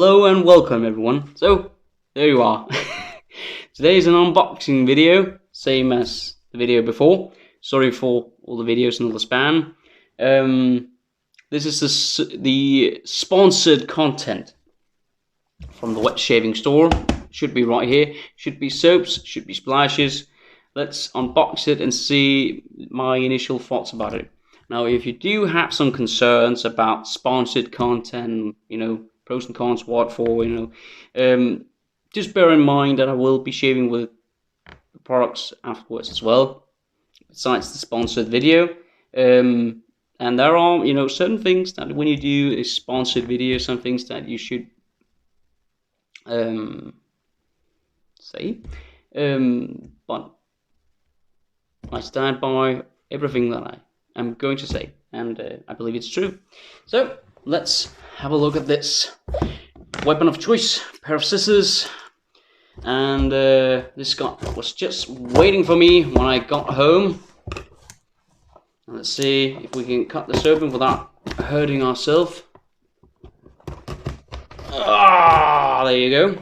Hello and welcome everyone. So, there you are. Today is an unboxing video, same as the video before. Sorry for all the videos and all the spam. This is the sponsored content from the wet shaving store. Should be right here. Should be soaps, should be splashes. Let's unbox it and see my initial thoughts about it. Now, if you do have some concerns about sponsored content, pros and cons, what for, just bear in mind that I will be shaving with the products afterwards as well, besides the sponsored video. And there are, certain things that when you do a sponsored video, some things that you should say. But I stand by everything that I am going to say, and I believe it's true. So let's have a look at this weapon of choice, pair of scissors, and this guy was just waiting for me when I got home. Let's see if we can cut this open without hurting ourselves. Ah, there you go.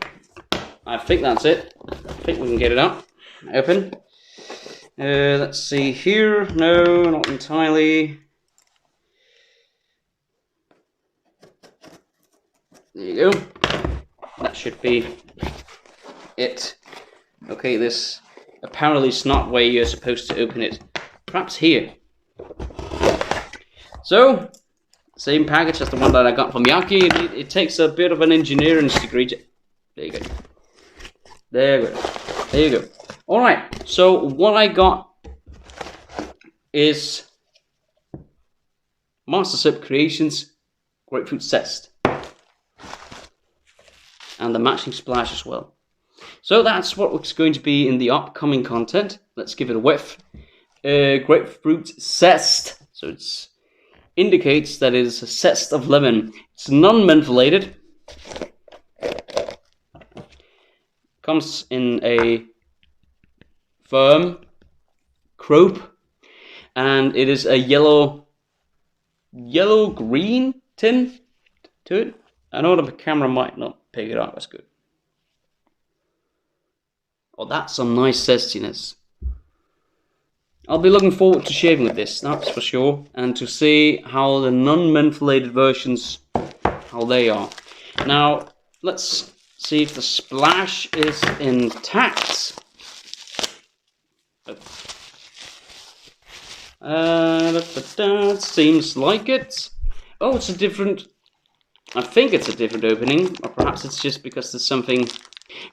I think that's it. I think we can get it up, open. Let's see here. No, not entirely. There you go. That should be it. Okay, this apparently is not where you're supposed to open it. Perhaps here. So, same package as the one that I got from Yaki. It takes a bit of an engineering degree. There you go. There you go. There you go. Alright, so what I got is Master Soap Creations Grapefruit Zest. And the matching splash as well. So that's what's going to be in the upcoming content. Let's give it a whiff. Grapefruit zest. So it indicates that it is a zest of lemon. It's non-mentholated. Comes in a firm crope, and it is a yellow-green tint to it. I know the camera might not pick it up. That's good. Oh, that's some nice zestiness. I'll be looking forward to shaving with this, that's for sure, and to see how the non-mentholated versions, how they are. Now, let's see if the splash is intact. It seems like it. Oh, it's a different... I think it's a different opening, or perhaps it's just because there's something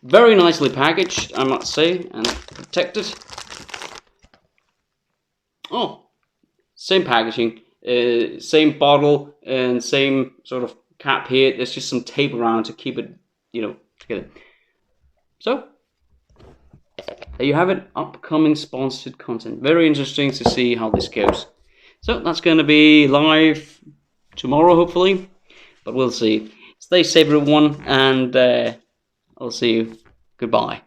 very nicely packaged, I must say, and protected. Oh, same packaging, same bottle, and same sort of cap here. There's just some tape around to keep it, together. So, there you have it, upcoming sponsored content. Very interesting to see how this goes. So, that's going to be live tomorrow, hopefully. But we'll see. Stay safe, everyone, and I'll see you. Goodbye.